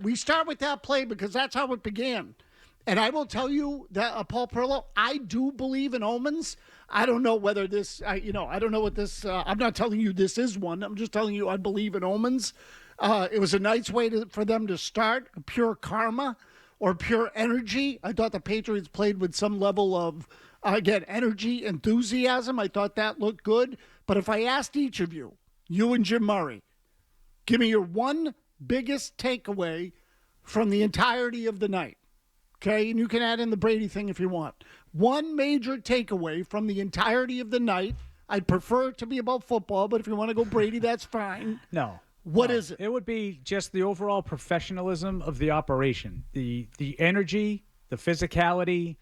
We start with that play because that's how it began. And I will tell you that, Paul Perillo, I do believe in omens. I don't know whether this, I don't know what this, I'm not telling you this is one. I'm just telling you I believe in omens. It was a nice way for them to start, pure karma or pure energy. I thought the Patriots played with some level of, again, energy, enthusiasm. I thought that looked good. But if I asked each of you, you and Jim Murray, give me your one biggest takeaway from the entirety of the night. Okay, and you can add in the Brady thing if you want. One major takeaway from the entirety of the night. I'd prefer it to be about football, but if you want to go Brady, that's fine. No. What is it? It would be just the overall professionalism of the operation. The energy, the physicality,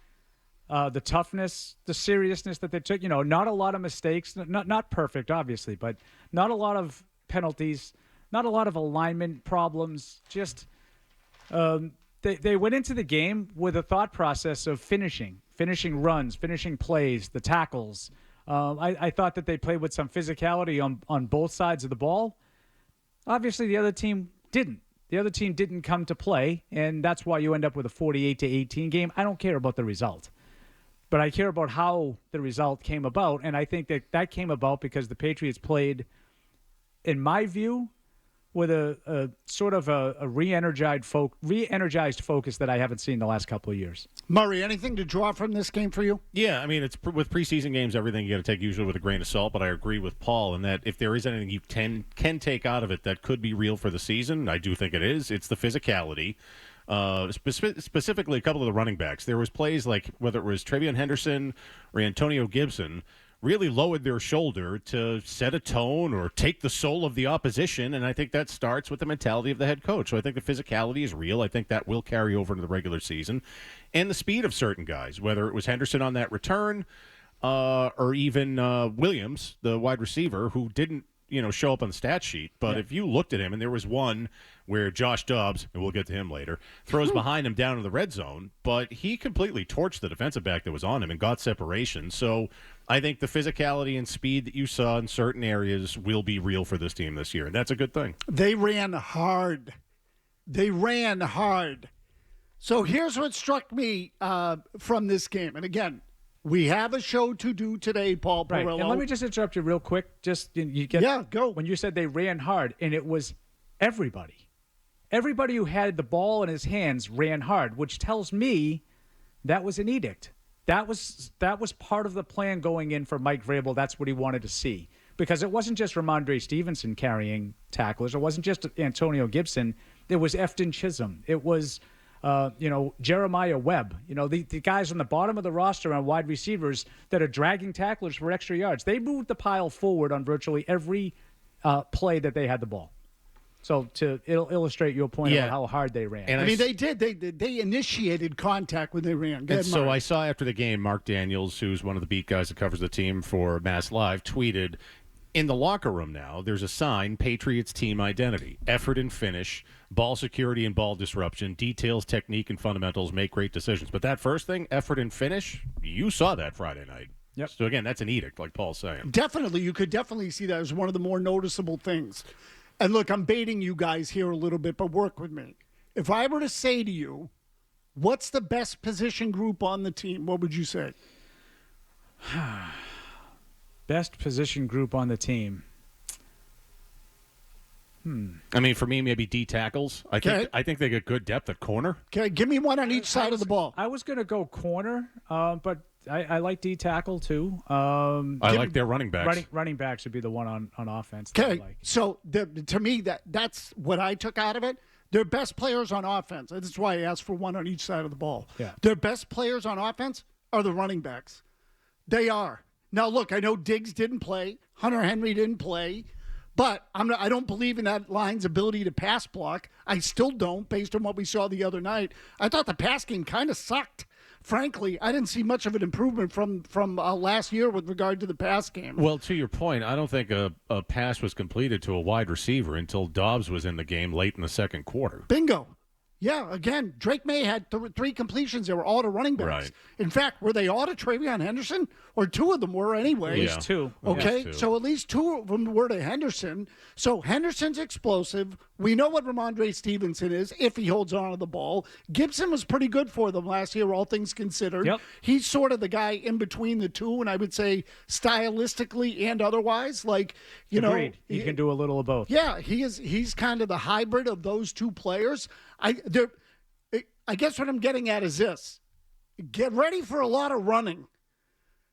the toughness, the seriousness that they took. Not a lot of mistakes. Not perfect, obviously, but not a lot of penalties, not a lot of alignment problems. Just they went into the game with a thought process of finishing runs, finishing plays, the tackles. I thought that they played with some physicality on both sides of the ball. Obviously, the other team didn't. The other team didn't come to play, and that's why you end up with a 48-18 game. I don't care about the result, but I care about how the result came about, and I think that came about because the Patriots played, in my view, with a sort of a re-energized focus that I haven't seen the last couple of years. Murray, anything to draw from this game for you? Yeah, I mean, it's with preseason games, everything you got to take usually with a grain of salt, but I agree with Paul in that if there is anything you can take out of it that could be real for the season, I do think it is. It's the physicality. Specifically, a couple of the running backs. There was plays like whether it was Travion Henderson or Antonio Gibson really lowered their shoulder to set a tone or take the soul of the opposition, and I think that starts with the mentality of the head coach. So I think the physicality is real. I think that will carry over into the regular season. And the speed of certain guys, whether it was Henderson on that return or even Williams, the wide receiver, who didn't show up on the stat sheet. But if you looked at him, and there was one where Josh Dobbs, and we'll get to him later, throws behind him down in the red zone, but he completely torched the defensive back that was on him and got separation. So I think the physicality and speed that you saw in certain areas will be real for this team this year, and that's a good thing. They ran hard. So here's what struck me from this game. And again, we have a show to do today, Paul Perillo. Right. And let me just interrupt you real quick. Go. When you said they ran hard, and it was everybody. Everybody who had the ball in his hands ran hard, which tells me that was an edict. That was part of the plan going in for Mike Vrabel. That's what he wanted to see. Because it wasn't just Ramondre Stevenson carrying tacklers. It wasn't just Antonio Gibson. It was Efton Chisholm. It was Jeremiah Webb. The guys on the bottom of the roster on wide receivers that are dragging tacklers for extra yards. They moved the pile forward on virtually every play that they had the ball. So to illustrate your point about how hard they ran. And they did. They initiated contact when they ran. Go ahead, so Mark. I saw after the game, Mark Daniels, who's one of the beat guys that covers the team for Mass Live, tweeted, in the locker room now, there's a sign, Patriots team identity, effort and finish, ball security and ball disruption, details, technique, and fundamentals, make great decisions. But that first thing, effort and finish, you saw that Friday night. Yep. So, again, that's an edict, like Paul's saying. Definitely. You could definitely see that as one of the more noticeable things. And look, I'm baiting you guys here a little bit, but work with me. If I were to say to you, what's the best position group on the team, what would you say? Best position group on the team. I mean, for me, maybe D tackles. I think they get good depth at corner. Okay, give me one on each side of the ball. I was going to go corner, but I like D tackle too. I like their running backs. Running backs would be the one on offense. Okay, like. So to me, that's what I took out of it. Their best players on offense. That's why I asked for one on each side of the ball. Yeah. Their best players on offense are the running backs. They are. Now, look, I know Diggs didn't play. Hunter Henry didn't play. But I don't believe in that line's ability to pass block. I still don't, based on what we saw the other night. I thought the pass game kind of sucked. Frankly, I didn't see much of an improvement from last year with regard to the pass game. Well, to your point, I don't think a pass was completed to a wide receiver until Dobbs was in the game late in the second quarter. Bingo. Yeah, again, Drake Maye had three completions. They were all to running backs. Right. In fact, were they all to Travion Henderson? Or two of them were anyway. At least two. Okay, two. so at least two of them were to Henderson. So Henderson's explosive. We know what Ramondre Stevenson is if he holds on to the ball. Gibson was pretty good for them last year, all things considered. Yep. He's sort of the guy in between the two, and I would say stylistically and otherwise. Like, Agreed. He can do a little of both. Yeah, he's kind of the hybrid of those two players. I guess what I'm getting at is this. Get ready for a lot of running.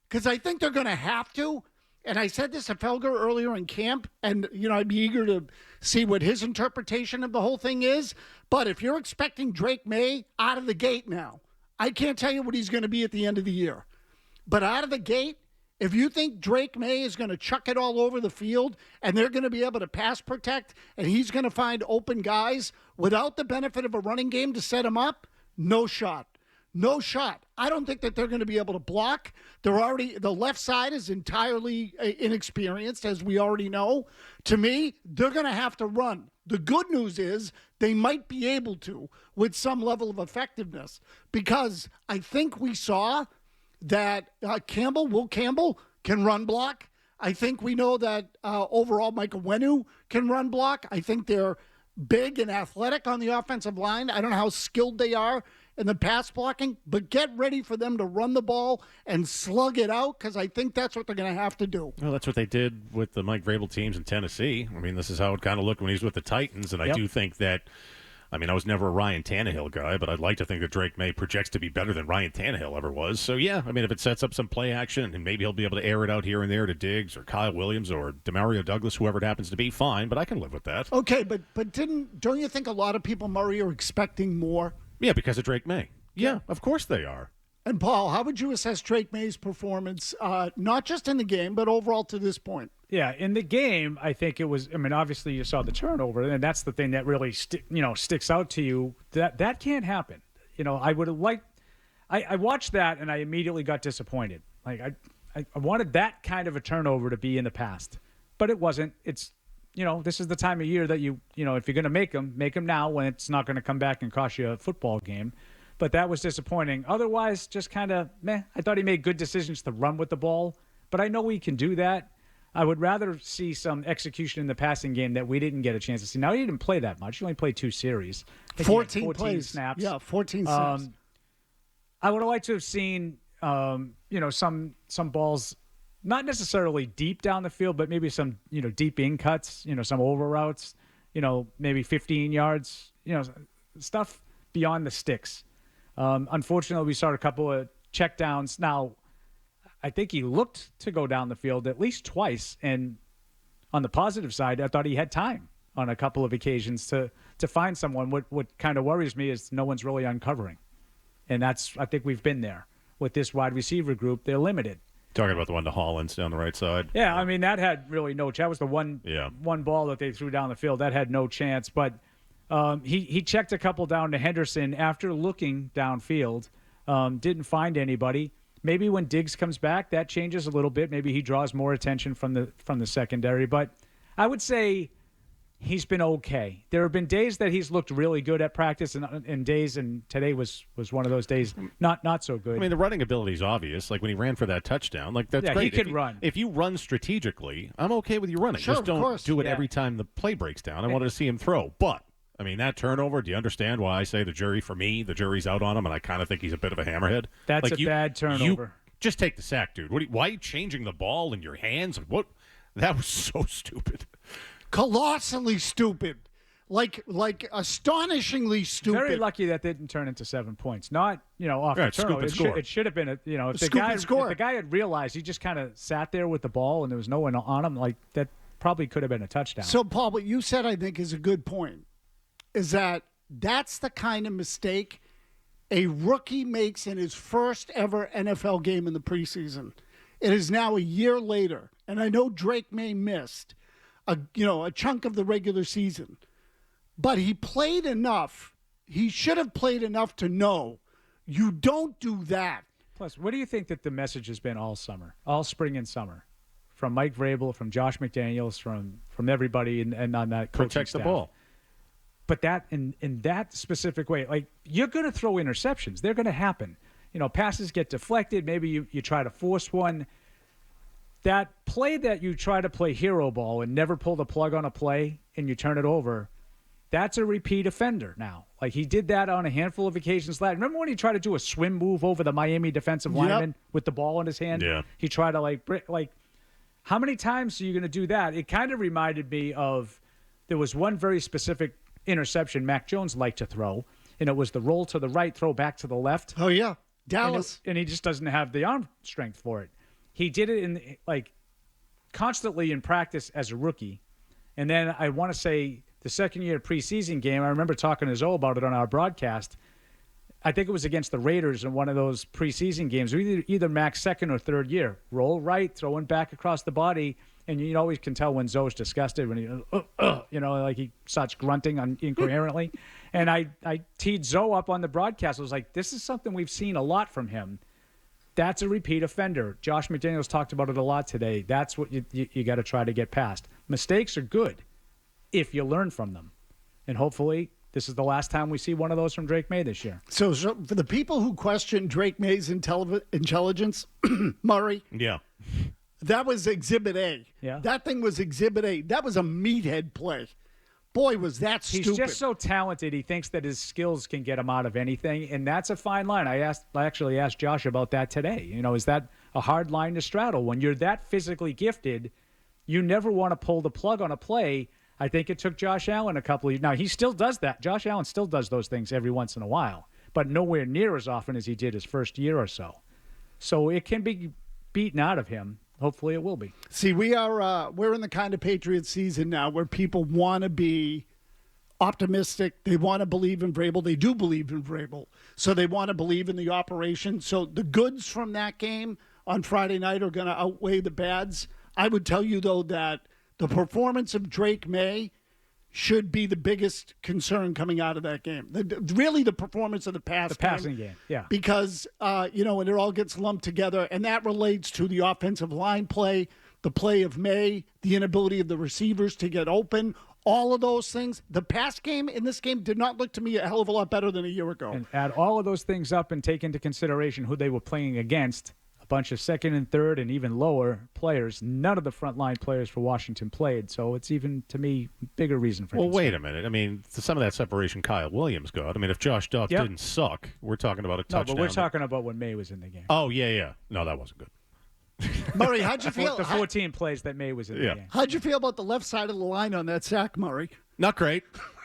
Because I think they're going to have to. And I said this to Felger earlier in camp, and, I'd be eager to see what his interpretation of the whole thing is. But if you're expecting Drake Maye out of the gate now, I can't tell you what he's going to be at the end of the year. But out of the gate, if you think Drake Maye is going to chuck it all over the field and they're going to be able to pass protect and he's going to find open guys without the benefit of a running game to set him up, no shot. No shot. I don't think that they're going to be able to block. The left side is entirely inexperienced, as we already know. To me, they're going to have to run. The good news is they might be able to with some level of effectiveness, because I think we saw that Will Campbell can run block. I think we know that overall Michael Wenu can run block. I think they're big and athletic on the offensive line. I don't know how skilled they are in the pass blocking, but get ready for them to run the ball and slug it out, because I think that's what they're going to have to do. Well, that's what they did with the Mike Vrabel teams in Tennessee. I mean, this is how it kind of looked when he was with the Titans, and I do think that, I was never a Ryan Tannehill guy, but I'd like to think that Drake Maye projects to be better than Ryan Tannehill ever was. So, yeah, if it sets up some play action and maybe he'll be able to air it out here and there to Diggs or Kyle Williams or Demario Douglas, whoever it happens to be, fine, but I can live with that. Okay, but don't you think a lot of people, Murray, are expecting more? Yeah, because of Drake Maye. Yeah, of course they are. And, Paul, how would you assess Drake Maye's performance, not just in the game, but overall to this point? Yeah, in the game, I think it was. Obviously you saw the turnover, and that's the thing that really sticks out to you. That can't happen. I would have liked. I watched that and I immediately got disappointed. Like I wanted that kind of a turnover to be in the past, but it wasn't. It's this is the time of year that if you're going to make them now when it's not going to come back and cost you a football game. But that was disappointing. Otherwise, just kind of meh. I thought he made good decisions to run with the ball, but I know he can do that. I would rather see some execution in the passing game that we didn't get a chance to see. Now, he didn't play that much. He only played 2 series. 14 plays. Snaps. Yeah, 14 snaps. I would have liked to have seen, some balls, not necessarily deep down the field, but maybe some, deep in cuts, some over routes, maybe 15 yards, stuff beyond the sticks. Unfortunately, we saw a couple of checkdowns. Now, I think he looked to go down the field at least twice. And on the positive side, I thought he had time on a couple of occasions to find someone. What kind of worries me is no one's really uncovering. And I think we've been there with this wide receiver group. They're limited. Talking about the one to Hollins down the right side. Yeah, that had really no chance. That was the one ball that they threw down the field. That had no chance. But he checked a couple down to Henderson after looking downfield. Didn't find anybody. Maybe when Diggs comes back, that changes a little bit. Maybe he draws more attention from the secondary. But I would say he's been okay. There have been days that he's looked really good at practice, and days, and today was one of those days not so good. The running ability is obvious. Like when he ran for that touchdown, that's great. He can run. If you run strategically, I'm okay with you running. Sure, just don't do it every time the play breaks down. I wanted to see him throw, but. That turnover, do you understand why I say the jury's out on him, and I kind of think he's a bit of a hammerhead? That's a bad turnover. Just take the sack, dude. Why are you changing the ball in your hands? What? That was so stupid. Colossally stupid. Like astonishingly stupid. Very lucky that didn't turn into 7 points. Not, off the turnover. It should have been if the guy had realized he just kind of sat there with the ball and there was no one on him, like that probably could have been a touchdown. So, Paul, what you said, I think, is a good point. Is that's the kind of mistake a rookie makes in his first ever NFL game in the preseason. It is now a year later, and I know Drake Maye missed a chunk of the regular season, but he played enough. He should have played enough to know you don't do that. Plus, what do you think that the message has been all summer, all spring and summer, from Mike Vrabel, from Josh McDaniels, from everybody and on that coaching Protect staff? the ball. But that in that specific way, like, you're going to throw interceptions. They're going to happen. Passes get deflected. Maybe you try to force one. That play that you try to play hero ball and never pull the plug on a play and you turn it over, that's a repeat offender now. Like, he did that on a handful of occasions. Remember when he tried to do a swim move over the Miami defensive lineman with the ball in his hand? Yeah. He tried to, how many times are you going to do that? It kind of reminded me of, there was one very specific interception Mac Jones liked to throw, and it was the roll to the right, throw back to the left. Oh, yeah. Dallas. And he just doesn't have the arm strength for it. He did it constantly in practice as a rookie. And then I want to say the second year preseason game, I remember talking to Zoe about it on our broadcast. I think it was against the Raiders in one of those preseason games. Either Mac's second or third year. Roll right, throwing back across the body. And you always can tell when Zoe's disgusted, when he starts grunting incoherently. And I teed Zoe up on the broadcast. I was like, this is something we've seen a lot from him. That's a repeat offender. Josh McDaniels talked about it a lot today. That's what you got to try to get past. Mistakes are good if you learn from them. And hopefully this is the last time we see one of those from Drake Maye this year. So for the people who question Drake Maye's intelligence, Murray. Yeah. That was Exhibit A. Yeah. That thing was Exhibit A. That was a meathead play. Boy, was that stupid. He's just so talented. He thinks that his skills can get him out of anything, and that's a fine line. I actually asked Josh about that today. Is that a hard line to straddle? When you're that physically gifted, you never want to pull the plug on a play. I think it took Josh Allen a couple of years. Now, he still does that. Josh Allen still does those things every once in a while, but nowhere near as often as he did his first year or so. So it can be beaten out of him. Hopefully it will be. See, we're in the kind of Patriots season now where people want to be optimistic. They want to believe in Vrabel. They do believe in Vrabel. So they want to believe in the operation. So the goods from that game on Friday night are going to outweigh the bads. I would tell you, though, that the performance of Drake Maye should be the biggest concern coming out of that game. Really the performance of the passing game, yeah. Because, and it all gets lumped together, and that relates to the offensive line play, the play of Maye, the inability of the receivers to get open, all of those things. The pass game in this game did not look to me a hell of a lot better than a year ago. And add all of those things up and take into consideration who they were playing against. A bunch of second and third and even lower players. None of the frontline players for Washington played, so it's even, to me, bigger reason for concern. Wait a minute. I mean, some of that separation Kyle Williams got. I mean, if Josh Duff didn't suck, we're talking about a touchdown. No, but we're talking about when Maye was in the game. Oh, yeah. No, that wasn't good. Murray, how'd you feel? The 14 plays that Maye was in the game. How'd you feel about the left side of the line on that sack, Murray? Not great.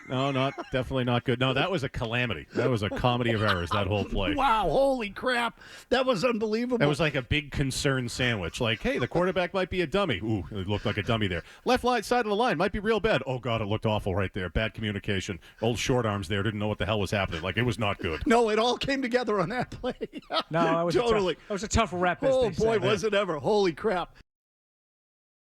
No, definitely not good. No, that was a calamity. That was a comedy of errors, that whole play. Wow, holy crap. That was unbelievable. That was like a big concern sandwich. Like, hey, the quarterback might be a dummy. Ooh, it looked like a dummy there. Left side of the line might be real bad. Oh, God, it looked awful right there. Bad communication. Old short arms there didn't know what the hell was happening. Like, it was not good. No, it all came together on that play. No, that was totally. That was a tough rep. Oh, boy, was it ever. Holy crap.